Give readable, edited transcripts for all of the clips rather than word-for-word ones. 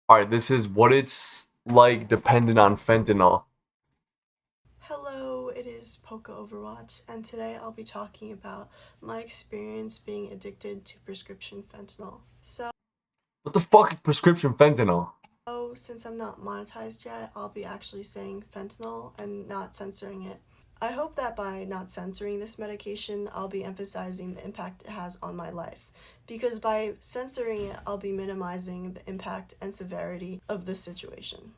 Alright, this is what it's like dependent on fentanyl. Hello, it is Poca Overwatch, and today I'll be talking about my experience being addicted to prescription fentanyl. What the fuck is prescription fentanyl? Since I'm not monetized yet, I'll be actually saying fentanyl and not censoring it. I hope that by not censoring this medication, I'll be emphasizing the impact it has on my life. Because by censoring it, I'll be minimizing the impact and severity of the situation.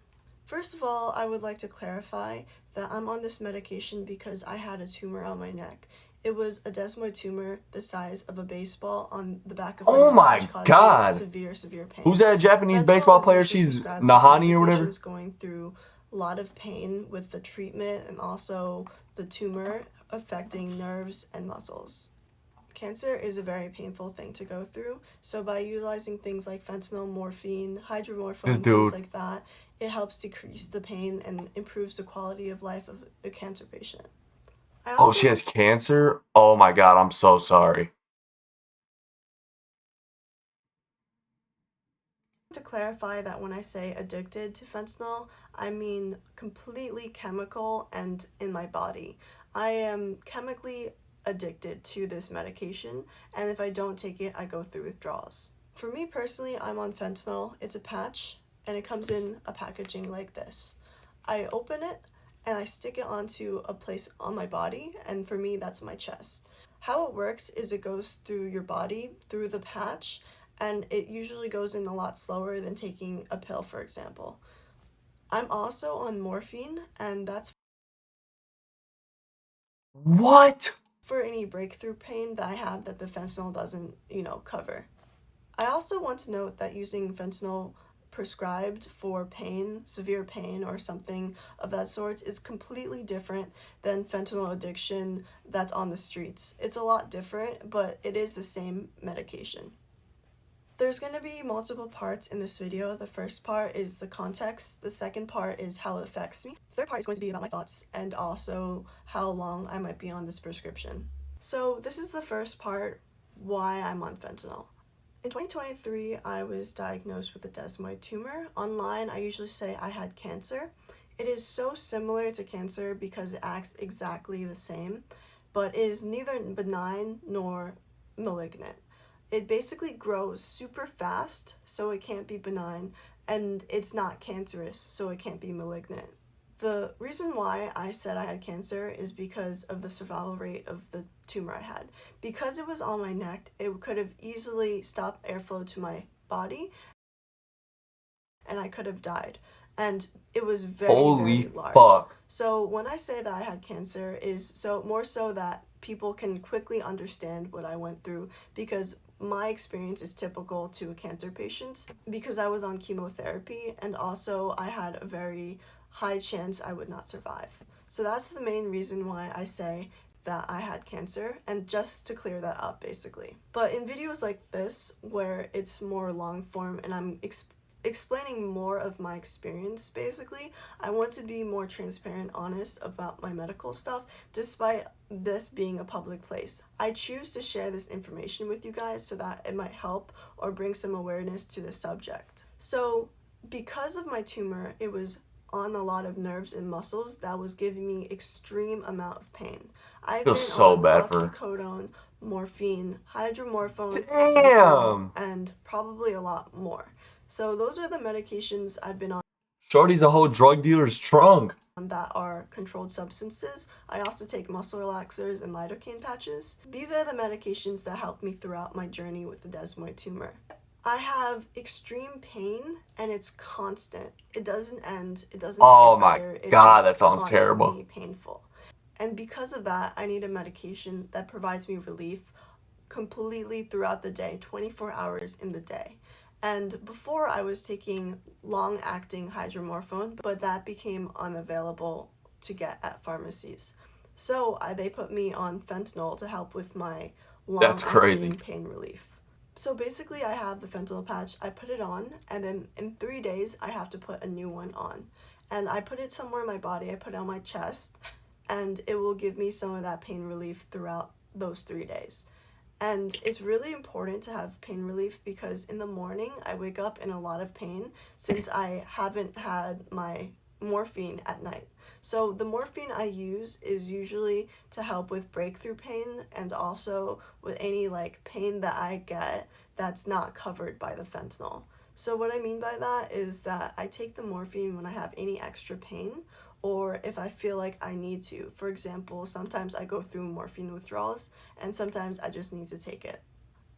First of all, I would like to clarify that I'm on this medication because I had a tumor on my neck. It was a desmoid tumor the size of a baseball on the back of my Oh neck, which my caused me god! severe pain. Who's that Japanese baseball Fentanyl is player? usually She's prescribed to Nahani cancer or whatever? patients going through a lot of pain with the treatment and also the tumor affecting nerves and muscles. Cancer is a very painful thing to go through, so by utilizing things like fentanyl, morphine, This hydromorphone, things dude. like that, it helps decrease the pain and improves the quality of life of a cancer patient. I Oh, also she want has cancer? Oh my god, I'm so sorry. to clarify that when I say addicted to fentanyl, I mean completely chemical and in my body. I am chemically addicted to this medication, and if I don't take it, I go through withdrawals. For me personally, I'm on fentanyl. It's a patch, and it comes in a packaging like this. I open it, and I stick it onto a place on my body, and for me, that's my chest. How it works is it goes through your body, through the patch, and it usually goes in a lot slower than taking a pill, for example. I'm also on morphine, and that's What? for any breakthrough pain that I have that the fentanyl doesn't, cover. I also want to note that using fentanyl prescribed for pain, severe pain, or something of that sort is completely different than fentanyl addiction that's on the streets. It's a lot different, but it is the same medication. There's going to be multiple parts in this video. The first part is the context, the second part is how it affects me, the third part is going to be about my thoughts and also how long I might be on this prescription. So this is the first part, why I'm on fentanyl. In 2023, I was diagnosed with a desmoid tumor. Online, I usually say I had cancer. It is so similar to cancer because it acts exactly the same, but is neither benign nor malignant. It basically grows super fast, so it can't be benign, and it's not cancerous, so it can't be malignant. The reason why I said I had cancer is because of the survival rate of the tumor I had. Because it was on my neck, it could have easily stopped airflow to my body, and I could have died. And it was very Holy large. fuck. So when I say that I had cancer is so more so that people can quickly understand what I went through, because my experience is typical to a cancer patient because I was on chemotherapy, and also I had a very high chance I would not survive. So that's the main reason why I say that I had cancer, and just to clear that up basically. But in videos like this where it's more long form and I'm explaining more of my experience basically, I want to be more transparent, honest about my medical stuff despite this being a public place. I choose to share this information with you guys so that it might help or bring some awareness to the subject. So because of my tumor, it was on a lot of nerves and muscles that was giving me extreme amount of pain. I've Feels been so on bad for her. oxycodone, morphine, hydromorphone, fentanyl, Damn! and probably a lot more. So those are the medications I've been on Shorty's a whole drug dealer's trunk. that are controlled substances. I also take muscle relaxers and lidocaine patches. These are the medications that helped me throughout my journey with the desmoid tumor. I have extreme pain and it's constant. It doesn't end, it doesn't Oh get my better, it's god, just that sounds terrible. constantly painful. And because of that, I need a medication that provides me relief completely throughout the day, 24 hours in the day. And before I was taking long-acting hydromorphone, but that became unavailable to get at pharmacies. So they put me on fentanyl to help with my That's crazy. long-acting pain relief. So basically I have the fentanyl patch, I put it on, and then in 3 days I have to put a new one on. And I put it somewhere in my body, I put it on my chest, and it will give me some of that pain relief throughout those 3 days. And it's really important to have pain relief because in the morning I wake up in a lot of pain since I haven't had my morphine at night. So the morphine I use is usually to help with breakthrough pain and also with any like pain that I get that's not covered by the fentanyl. So what I mean by that is that I take the morphine when I have any extra pain or if I feel like I need to. For example, sometimes I go through morphine withdrawals and sometimes I just need to take it.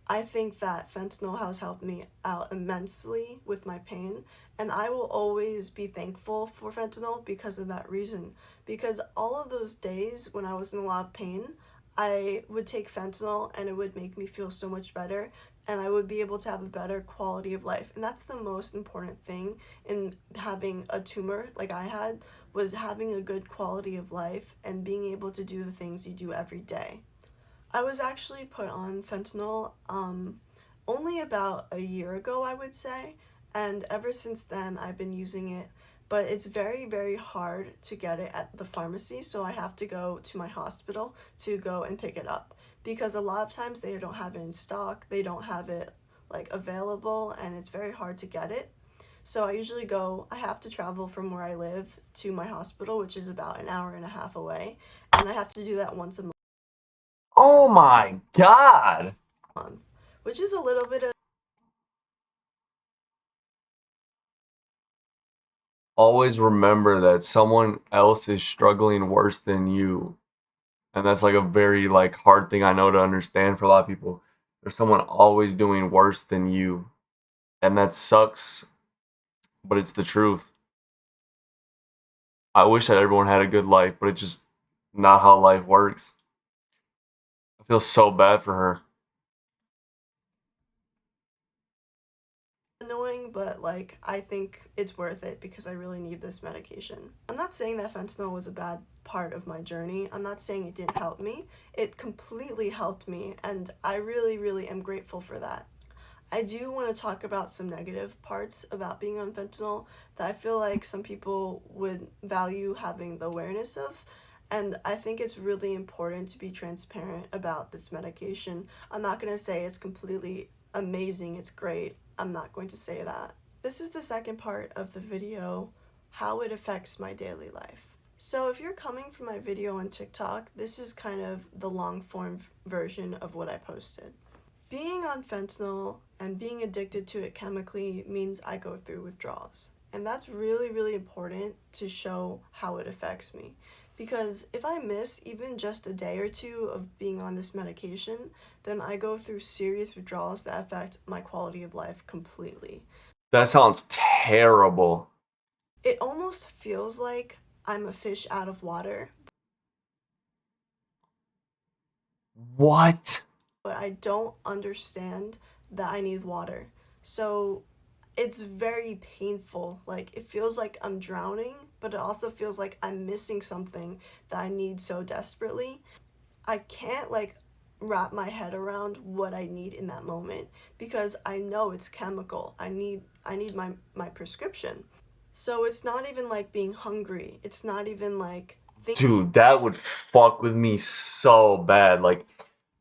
I think that fentanyl has helped me out immensely with my pain, and I will always be thankful for fentanyl because of that reason. Because all of those days when I was in a lot of pain, I would take fentanyl and it would make me feel so much better, and I would be able to have a better quality of life. And that's the most important thing in having a tumor like I had, was having a good quality of life and being able to do the things you do every day. I was actually put on fentanyl only about a year ago, I would say, and ever since then I've been using it, but it's very, very hard to get it at the pharmacy, so I have to go to my hospital to go and pick it up because a lot of times they don't have it in stock, they don't have it like available, and it's very hard to get it. So I have to travel from where I live to my hospital, which is about an hour and a half away, and I have to do that once a Oh my god! month, which is a little bit of Always remember that someone else is struggling worse than you. And that's like a very like hard thing I know to understand for a lot of people. There's someone always doing worse than you. And that sucks, but it's the truth. I wish that everyone had a good life, but it's just not how life works. I feel so bad for her. annoying, but like I think it's worth it because I really need this medication. I'm not saying that fentanyl was a bad part of my journey. I'm not saying it didn't help me. It completely helped me, and I really, really am grateful for that. I do want to talk about some negative parts about being on fentanyl that I feel like some people would value having the awareness of. And I think it's really important to be transparent about this medication. I'm not going to say it's completely amazing, it's great. I'm not going to say that. This is the second part of the video, how it affects my daily life. So if you're coming from my video on TikTok, this is kind of the long form version of what I posted. Being on fentanyl and being addicted to it chemically means I go through withdrawals. And that's really, really important to show how it affects me. Because if I miss even just a day or two of being on this medication, then I go through serious withdrawals that affect my quality of life completely. That sounds terrible. It almost feels like I'm a fish out of water, What? but I don't understand that I need water. So it's very painful. Like it feels like I'm drowning, but it also feels like I'm missing something that I need so desperately. I can't like wrap my head around what I need in that moment because I know it's chemical. I need my prescription. So it's not even like being hungry. It's not even like Dude, that would fuck with me so bad. Like,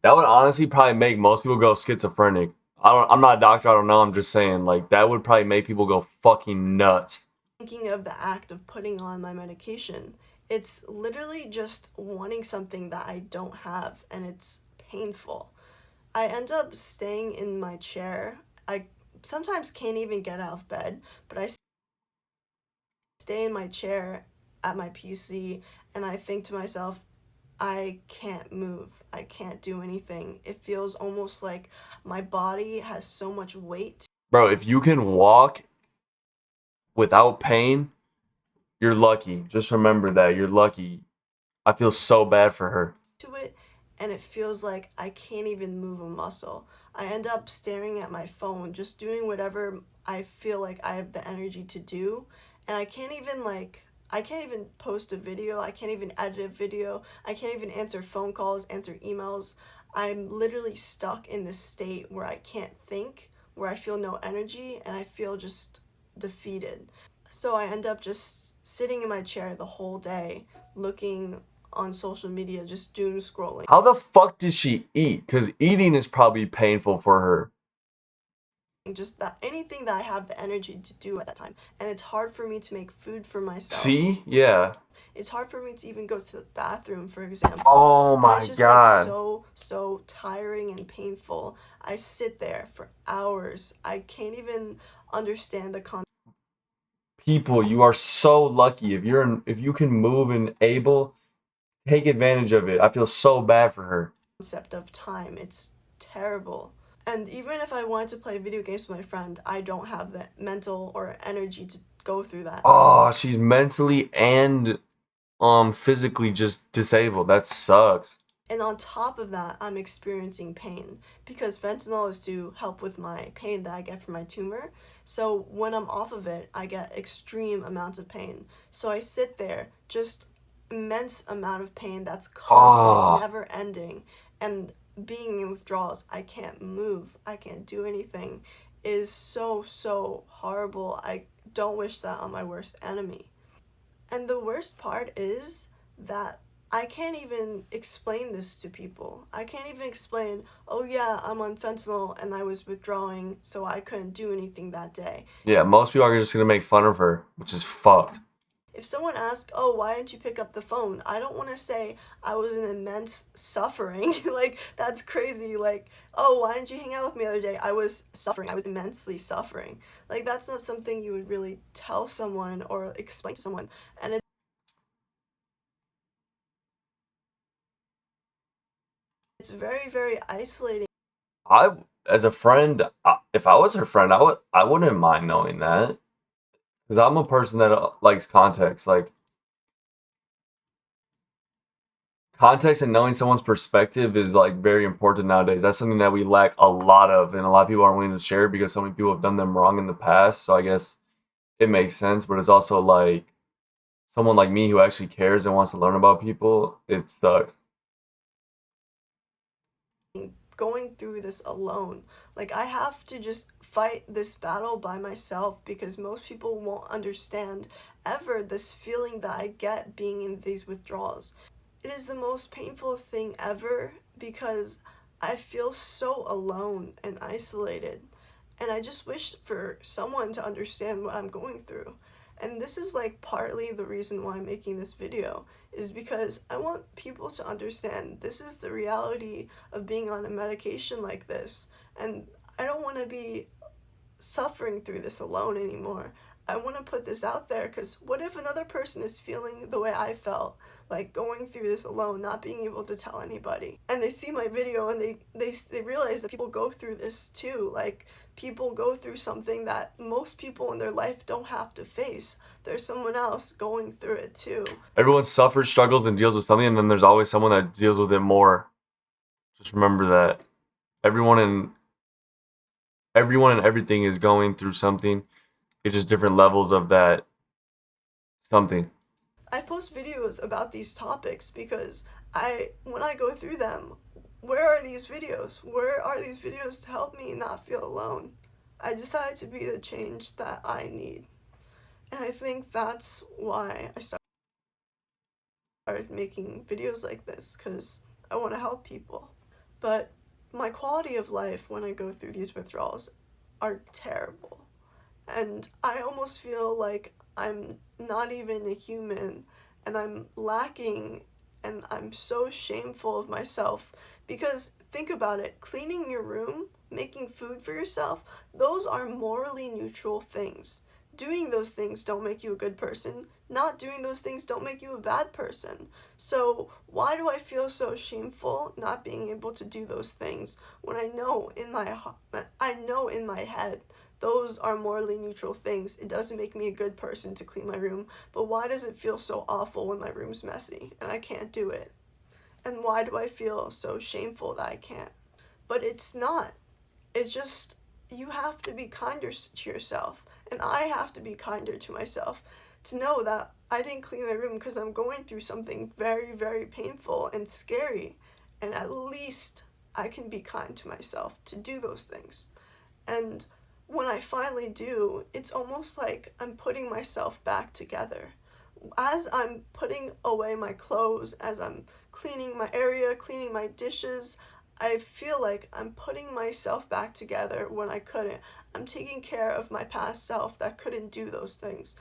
that would honestly probably make most people go schizophrenic. I'm not a doctor, I don't know, I'm just saying, like, that would probably make people go fucking nuts. thinking of the act of putting on my medication. It's literally just wanting something that I don't have, and it's painful. I end up staying in my chair. I sometimes can't even get out of bed, but I stay in my chair at my PC and I think to myself, I can't move. I can't do anything. It feels almost like my body has so much weight Bro, if you can walk without pain, you're lucky. Just remember that. You're lucky. I feel so bad for her. to it, and it feels like I can't even move a muscle. I end up staring at my phone, just doing whatever I feel like I have the energy to do, and I can't even post a video, I can't even edit a video, I can't even answer phone calls, answer emails. I'm literally stuck in this state where I can't think, where I feel no energy, and I feel just defeated. So I end up just sitting in my chair the whole day, looking on social media just doom scrolling. How the fuck does she eat? Because eating is probably painful for her. Just that anything that I have the energy to do at that time. And it's hard for me to make food for myself. See? Yeah. It's hard for me to even go to the bathroom, for example. Oh And my it's just god. like so tiring and painful. I sit there for hours. I can't even understand the People, you are so lucky. If you can move and able, take advantage of it. I feel so bad for her. concept of time. It's terrible. And even if I wanted to play video games with my friend, I don't have the mental or energy to go through that. Oh, she's mentally and physically just disabled. That sucks. And on top of that, I'm experiencing pain because fentanyl is to help with my pain that I get from my tumor. So when I'm off of it, I get extreme amounts of pain. So I sit there, just immense amount of pain that's constant, never ending. And being in withdrawals, I can't move, I can't do anything, is so horrible. I don't wish that on my worst enemy. And the worst part is that I can't even explain this to people. I can't even explain, oh yeah, I'm on fentanyl and I was withdrawing, so I couldn't do anything that day. Yeah, most people are just gonna make fun of her, which is fucked. If someone asks, oh, why didn't you pick up the phone? I don't want to say I was in immense suffering. Like, that's crazy. Like, oh, why didn't you hang out with me the other day? I was suffering. I was immensely suffering. Like, that's not something you would really tell someone or explain to someone. And it's very isolating. As a friend, if I was her friend, I wouldn't mind knowing that. Because I'm a person that likes context. Like, context and knowing someone's perspective is like very important nowadays. That's something that we lack a lot of, and a lot of people aren't willing to share because so many people have done them wrong in the past. So I guess it makes sense, but it's also like someone like me who actually cares and wants to learn about people, it sucks. Going through this alone. Like, I have to just fight this battle by myself because most people won't understand ever this feeling that I get being in these withdrawals. It is the most painful thing ever because I feel so alone and isolated. And I just wish for someone to understand what I'm going through. And this is like partly the reason why I'm making this video, is because I want people to understand this is the reality of being on a medication like this. And I don't want to be suffering through this alone anymore. I want to put this out there because what if another person is feeling the way I felt, like going through this alone, not being able to tell anybody, and they see my video and they realize that people go through this too. Like, people go through something that most people in their life don't have to face. There's someone else going through it too. Everyone suffers, struggles, and deals with something, and then there's always someone that deals with it more. Just remember that everyone and everything is going through something. It's just different levels of that something. I post videos about these topics because when I go through them, where are these videos? Where are these videos to help me not feel alone? I decided to be the change that I need. And I think that's why I started making videos like this, because I want to help people. But my quality of life when I go through these withdrawals are terrible. And I almost feel like I'm not even a human, and I'm lacking, and I'm so shameful of myself. Because think about it, cleaning your room, making food for yourself, those are morally neutral things. Doing those things don't make you a good person. Not doing those things don't make you a bad person. So why do I feel so shameful not being able to do those things when I know in my head those are morally neutral things? It doesn't make me a good person to clean my room, but why does it feel so awful when my room's messy and I can't do it? And why do I feel so shameful that I can't? But it's not. It's just, you have to be kinder to yourself, and I have to be kinder to myself to know that I didn't clean my room because I'm going through something very painful and scary, and at least I can be kind to myself to do those things. And when I finally do, it's almost like I'm putting myself back together. As I'm putting away my clothes, as I'm cleaning my area, cleaning my dishes, I feel like I'm putting myself back together when I couldn't. I'm taking care of my past self that couldn't do those things.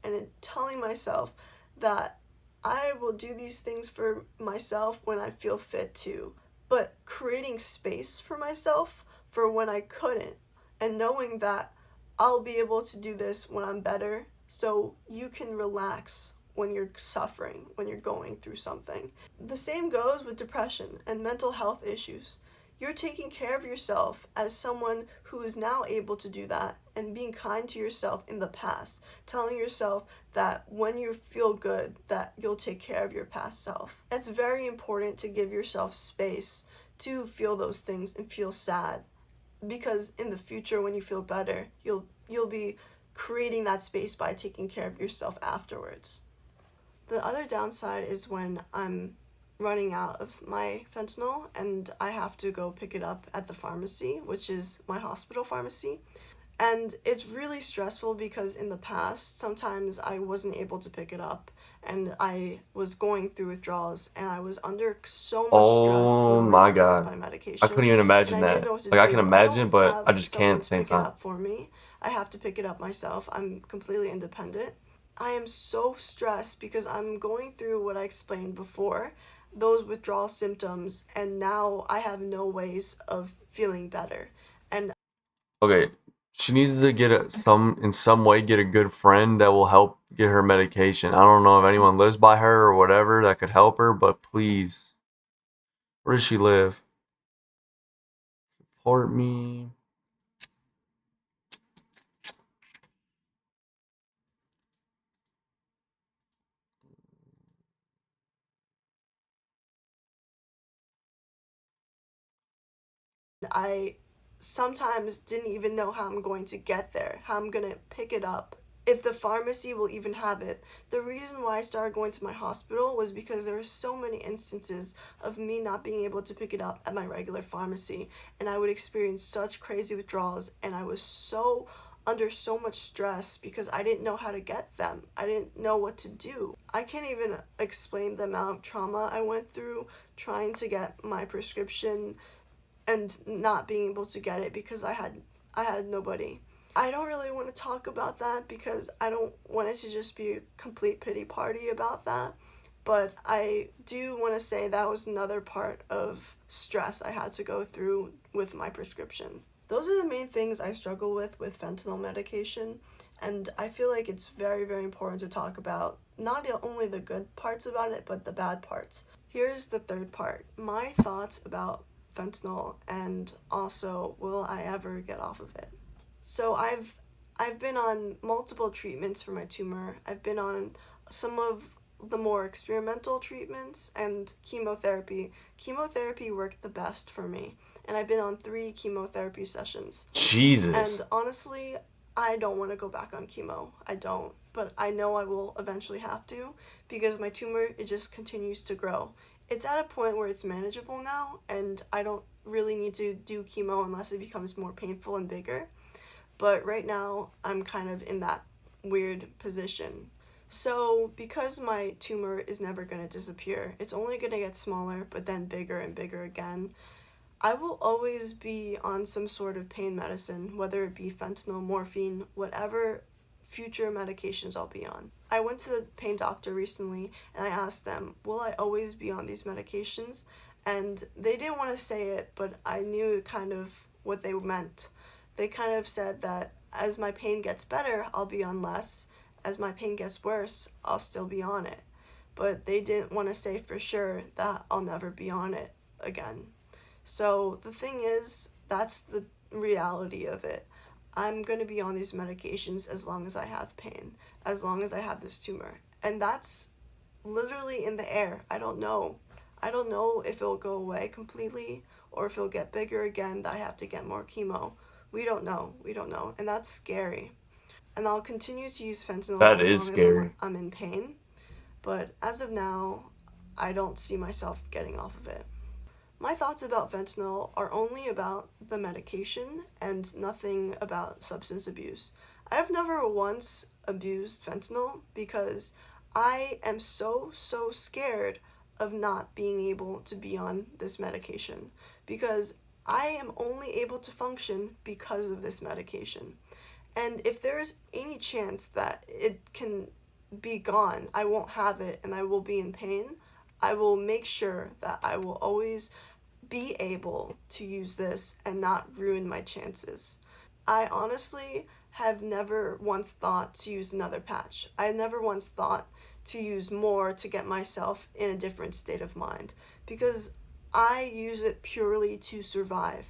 And telling myself that I will do these things for myself when I feel fit to. But creating space for myself for when I couldn't, and knowing that I'll be able to do this when I'm better, so you can relax when you're suffering, when you're going through something. The same goes with depression and mental health issues. You're taking care of yourself as someone who is now able to do that, and being kind to yourself in the past, telling yourself that when you feel good that you'll take care of your past self. It's very important to give yourself space to feel those things and feel sad, because in the future when you feel better, you'll be creating that space by taking care of yourself afterwards. The other downside is when I'm running out of my fentanyl and I have to go pick it up at the pharmacy, which is my hospital pharmacy. And it's really stressful because in the past, sometimes I wasn't able to pick it up and I was going through withdrawals and I was under so much stress in Oh order my to pick up god. my I couldn't medication, even and imagine I didn't that. know what to Like I can do. I don't imagine, but I have just can't someone at the to same pick it time. up for me. I have to pick it up myself. I'm completely independent. I am so stressed because I'm going through what I explained before, those withdrawal symptoms, and now I have no ways of feeling better. And Okay, she needs to get in some way get a good friend that will help get her medication. I don't know if anyone lives by her or whatever that could help her, but please, where does she live? Support me. I sometimes didn't even know how I'm going to get there, how I'm going to pick it up, if the pharmacy will even have it. The reason why I started going to my hospital was because there were so many instances of me not being able to pick it up at my regular pharmacy, and I would experience such crazy withdrawals, and I was so under so much stress because I didn't know how to get them. I didn't know what to do. I can't even explain the amount of trauma I went through trying to get my prescription and not being able to get it because I had nobody. I don't really want to talk about that because I don't want it to just be a complete pity party about that. But I do want to say that was another part of stress I had to go through with my prescription. Those are the main things I struggle with fentanyl medication, and I feel like it's very, very important to talk about not only the good parts about it, but the bad parts. Here's the third part: my thoughts about fentanyl, and also will I ever get off of it. So I've been on multiple treatments for my tumor. I've been on some of the more experimental treatments and chemotherapy. Chemotherapy worked the best for me, and I've been on 3 chemotherapy sessions. Jesus. And honestly, I don't want to go back on chemo. I don't, but I know I will eventually have to because my tumor, it just continues to grow. It's at a point where it's manageable now, and I don't really need to do chemo unless it becomes more painful and bigger. But right now, I'm kind of in that weird position. So, because my tumor is never going to disappear, it's only going to get smaller, but then bigger and bigger again. I will always be on some sort of pain medicine, whether it be fentanyl, morphine, whatever future medications I'll be on. I went to the pain doctor recently and I asked them, will I always be on these medications? And they didn't want to say it, but I knew kind of what they meant. They kind of said that as my pain gets better, I'll be on less. As my pain gets worse, I'll still be on it. But they didn't want to say for sure that I'll never be on it again. So the thing is, that's the reality of it. I'm going to be on these medications as long as I have pain, as long as I have this tumor. And that's literally in the air. I don't know. I don't know if it'll go away completely or if it'll get bigger again that I have to get more chemo. We don't know. We don't know. And that's scary. And I'll continue to use fentanyl That as is long as scary. I'm in pain. But as of now, I don't see myself getting off of it. My thoughts about fentanyl are only about the medication and nothing about substance abuse. I have never once abused fentanyl because I am so, so scared of not being able to be on this medication because I am only able to function because of this medication. And if there is any chance that it can be gone, I won't have it and I will be in pain, I will make sure that I will always be able to use this and not ruin my chances. I honestly have never once thought to use another patch. I never once thought to use more to get myself in a different state of mind because I use it purely to survive.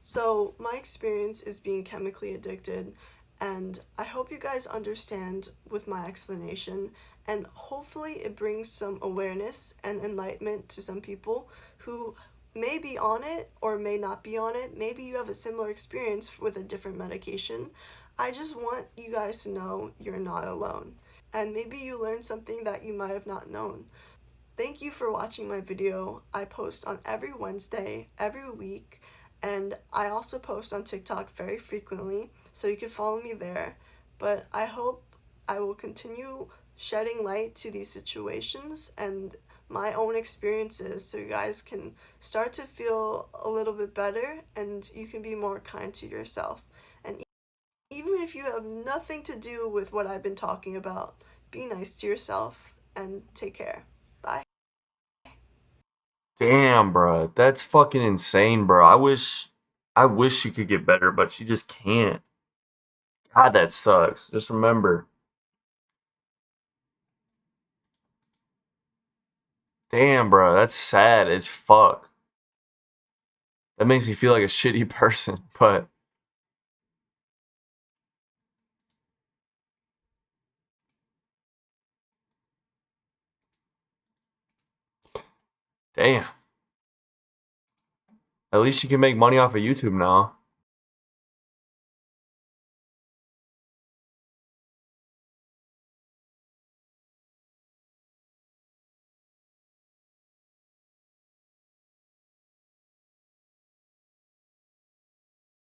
So, my experience is being chemically addicted, and I hope you guys understand with my explanation, and hopefully, it brings some awareness and enlightenment to some people who may be on it or may not be on it. Maybe you have a similar experience with a different medication. I just want you guys to know you're not alone, and maybe you learned something that you might have not known. Thank you for watching my video. I post on every Wednesday, every week, and I also post on TikTok very frequently, so you can follow me there. But I hope I will continue shedding light to these situations and my own experiences so you guys can start to feel a little bit better and you can be more kind to yourself. And even if you have nothing to do with what I've been talking about, be nice to yourself and take care. Bye. Damn, bro. That's fucking insane, bro. I wish she could get better, but she just can't. God, that sucks. Just remember. Damn, bro. That's sad as fuck. That makes me feel like a shitty person, but damn. At least she can make money off of YouTube now.